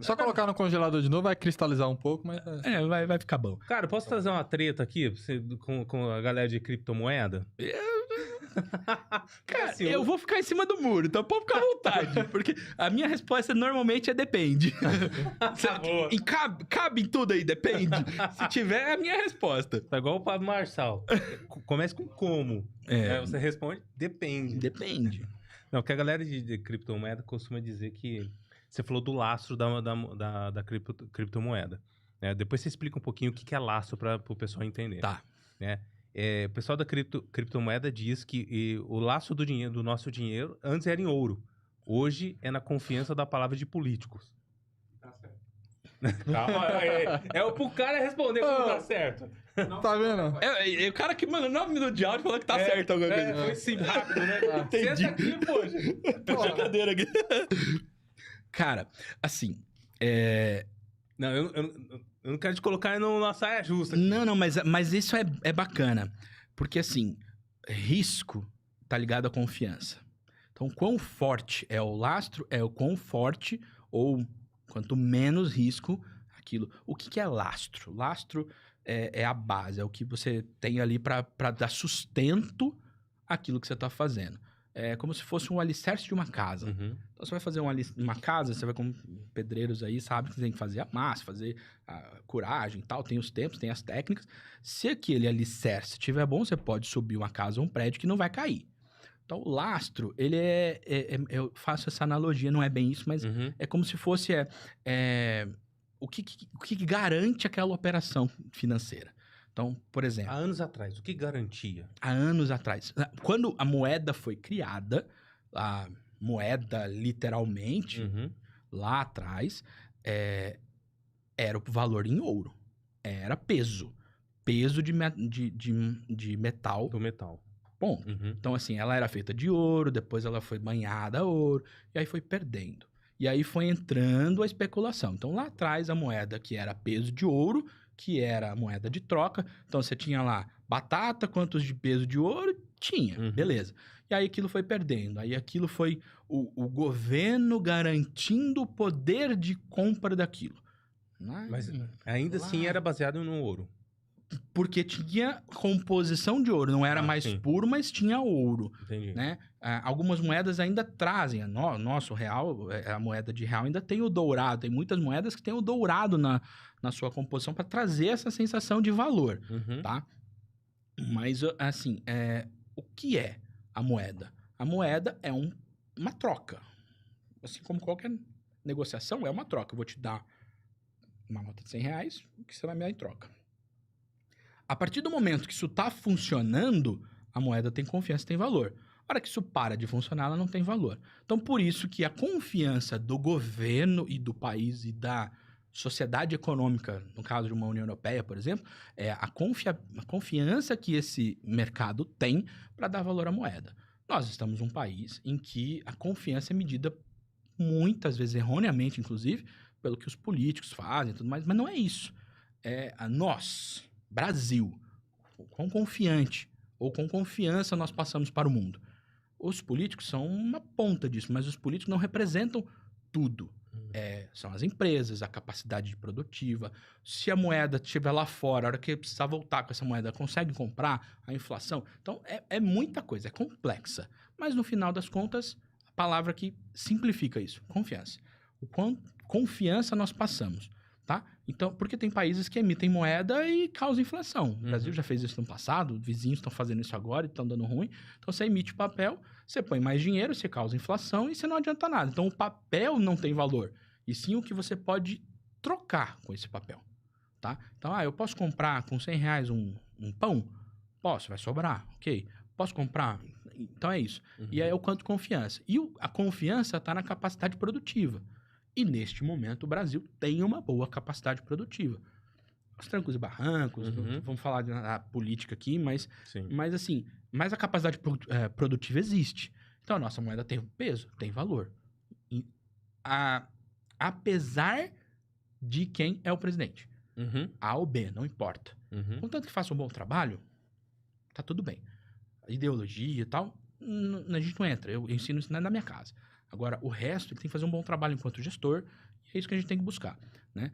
Só colocar no congelador de novo, vai cristalizar um pouco, mas... Vai ficar bom. Cara, eu posso trazer uma treta aqui com a galera de criptomoeda? Cara, assim, eu vou ficar em cima do muro, então pode ficar à vontade. Porque a minha resposta normalmente é depende. Boa. E cabe em tudo aí, depende. Se tiver, é a minha resposta. Tá igual o Pablo Marçal. Começa com como. Aí você responde, depende. Depende. Não, que a galera de criptomoeda costuma dizer que... Você falou do lastro da criptomoeda. Né? Depois você explica um pouquinho o que é lastro para o pessoal entender. Tá. Né? O pessoal da criptomoeda diz que o lastro do nosso dinheiro antes era em ouro. Hoje é na confiança da palavra de políticos. Tá certo. Calma, é pro cara responder como tá certo. Tá vendo? O cara que manda 9 minutos de áudio falou que tá certo alguma coisa. Foi sim, rápido, né? Entendi. Senta aqui, poxa. Brincadeira aqui. Cara, assim, Não, eu não quero te colocar numa saia justa. Não, mas isso é bacana. Porque, assim, risco tá ligado à confiança. Então, quão forte é o lastro, é o quão forte ou quanto menos risco aquilo. O que é lastro? Lastro é a base, é o que você tem ali para dar sustento àquilo que você tá fazendo. É como se fosse um alicerce de uma casa. Uhum. Então, você vai fazer uma casa, você vai com pedreiros aí, sabe que você tem que fazer a massa, fazer a curagem e tal, tem os tempos, tem as técnicas. Se aquele alicerce estiver bom, você pode subir uma casa ou um prédio que não vai cair. Então, o lastro, ele eu faço essa analogia, não é bem isso, mas é como se fosse o que garante aquela operação financeira. Então, por exemplo... Há anos atrás, o que garantia? Há anos atrás. Quando a moeda foi criada, a moeda literalmente, lá atrás, era o valor em ouro. Era peso. Peso de metal. Do metal. Bom, então assim, ela era feita de ouro, depois ela foi banhada a ouro, e aí foi perdendo. E aí foi entrando a especulação. Então lá atrás a moeda que era peso de ouro, que era a moeda de troca, então você tinha lá batata, quantos de peso de ouro? Tinha, beleza. E aí aquilo foi perdendo, aí aquilo foi o governo garantindo o poder de compra daquilo. Mas ainda assim era baseado no ouro. Porque tinha composição de ouro, não era mais puro, mas tinha ouro. Entendi. Né? Algumas moedas ainda trazem, nosso real, a moeda de real ainda tem o dourado, tem muitas moedas que tem o dourado na sua composição para trazer essa sensação de valor, tá? Mas, assim, o que é a moeda? A moeda é uma troca. Assim como qualquer negociação, é uma troca. Eu vou te dar uma nota de R$100, o que você vai me dar em troca? A partir do momento que isso está funcionando, a moeda tem confiança, tem valor. A hora que isso para de funcionar, ela não tem valor. Então, por isso que a confiança do governo e do país e da sociedade econômica, no caso de uma União Europeia, por exemplo, é a confiança que esse mercado tem para dar valor à moeda. Nós estamos num país em que a confiança é medida muitas vezes, erroneamente, inclusive, pelo que os políticos fazem e tudo mais, mas não é isso. Nós... Brasil, quão confiante ou com confiança nós passamos para o mundo. Os políticos são uma ponta disso, mas os políticos não representam tudo. São as empresas, a capacidade produtiva. Se a moeda estiver lá fora, a hora que precisar voltar com essa moeda, consegue comprar a inflação. Então, é muita coisa, é complexa. Mas, no final das contas, a palavra que simplifica isso, confiança. O quão confiança nós passamos. Tá? Então, porque tem países que emitem moeda e causam inflação. O Brasil já fez isso no passado, vizinhos estão fazendo isso agora e estão dando ruim. Então, você emite papel, você põe mais dinheiro, você causa inflação e você não adianta nada. Então, o papel não tem valor. E sim o que você pode trocar com esse papel. Tá? Então, eu posso comprar com R$100 um pão? Posso, vai sobrar, ok. Posso comprar? Então, é isso. E aí é o quanto confiança. E a confiança está na capacidade produtiva. E, neste momento, o Brasil tem uma boa capacidade produtiva. Os trancos e barrancos, vamos falar da política aqui, mas assim, mas a capacidade produtiva existe. Então, a nossa moeda tem peso, tem valor. Apesar de quem é o presidente. A ou B, não importa. Contanto que faça um bom trabalho, tá tudo bem. A ideologia e tal, a gente não entra. Eu ensino isso na minha casa. Agora, o resto, ele tem que fazer um bom trabalho enquanto gestor É isso que a gente tem que buscar, né?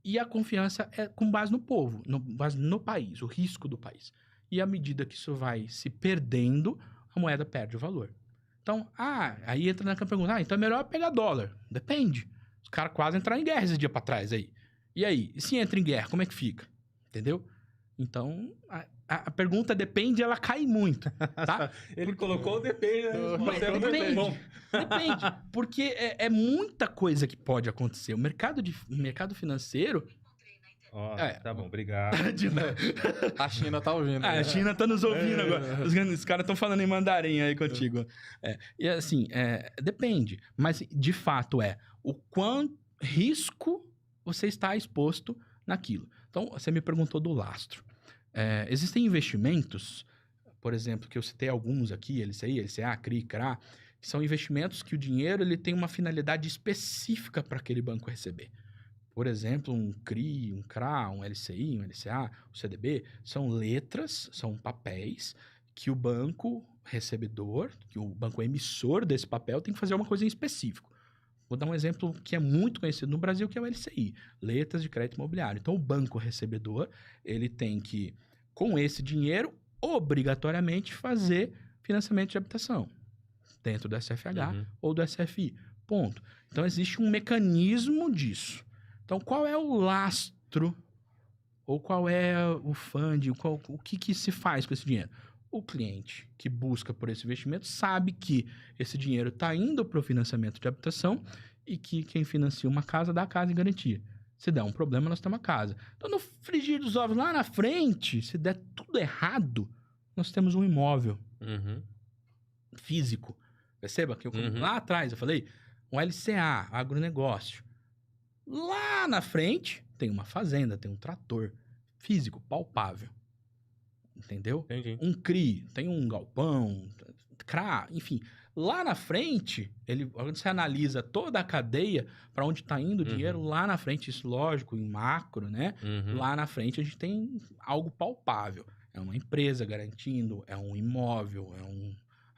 E a confiança é com base no povo, base no país, o risco do país. E à medida que isso vai se perdendo, a moeda perde o valor. Então, aí entra na pergunta, então é melhor pegar dólar. Depende. Os caras quase entraram em guerra esse dia pra trás aí. E aí? E se entra em guerra, como é que fica? Entendeu? Então, a pergunta depende, ela cai muito, tá? Ele colocou o depende, né? Você é muito Depende. bom. Depende. Porque é muita coisa que pode acontecer. O mercado financeiro... Ó, É. tá bom, obrigado. A China tá ouvindo. A China tá nos ouvindo agora. Os caras estão falando em mandarim aí contigo. E assim, depende. Mas, de fato, o quão risco você está exposto naquilo. Então, você me perguntou do lastro. Existem investimentos, por exemplo, que eu citei alguns aqui, LCI, LCA, CRI, CRA, que são investimentos que o dinheiro ele tem uma finalidade específica para aquele banco receber. Por exemplo, um CRI, um CRA, um LCI, um LCA, um CDB, são letras, são papéis que o banco recebedor, que o banco emissor desse papel tem que fazer uma coisa em específico. Vou dar um exemplo que é muito conhecido no Brasil, que é o LCI, Letras de Crédito Imobiliário. Então, o banco recebedor, ele tem que, com esse dinheiro, obrigatoriamente fazer financiamento de habitação dentro do SFH ou do SFI. Ponto. Então, existe um mecanismo disso. Então, qual é o lastro ou qual é o funding, o que se faz com esse dinheiro? O cliente que busca por esse investimento sabe que esse dinheiro está indo para o financiamento de habitação e que quem financia uma casa dá a casa em garantia. Se der um problema, nós temos a casa. Então, no frigir dos ovos, lá na frente, se der tudo errado, nós temos um imóvel físico. Perceba que lá atrás eu falei, um LCA, agronegócio. Lá na frente, tem uma fazenda, tem um trator físico, palpável. Entendeu? Entendi. Um CRI, tem um galpão, CRA, enfim. Lá na frente, quando você analisa toda a cadeia, para onde está indo o dinheiro, lá na frente, isso lógico, em macro, né? Lá na frente a gente tem algo palpável. É uma empresa garantindo, é um imóvel,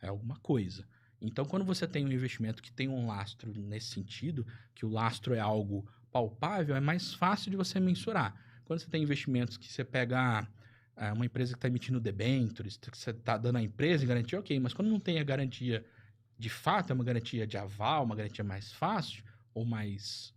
é alguma coisa. Então, quando você tem um investimento que tem um lastro nesse sentido, que o lastro é algo palpável, é mais fácil de você mensurar. Quando você tem investimentos que você pega uma empresa que está emitindo debêntures, que você está dando à empresa em garantia, ok, mas quando não tem a garantia de fato, é uma garantia de aval, uma garantia mais fácil ou mais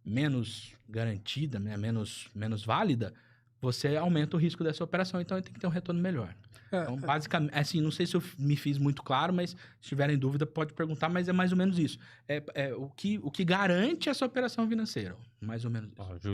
menos garantida, né, menos válida, você aumenta o risco dessa operação, então tem que ter um retorno melhor. Então, basicamente, assim, não sei se eu me fiz muito claro, mas se tiverem dúvida, pode perguntar, mas é mais ou menos isso. O que garante essa operação financeira, mais ou menos isso.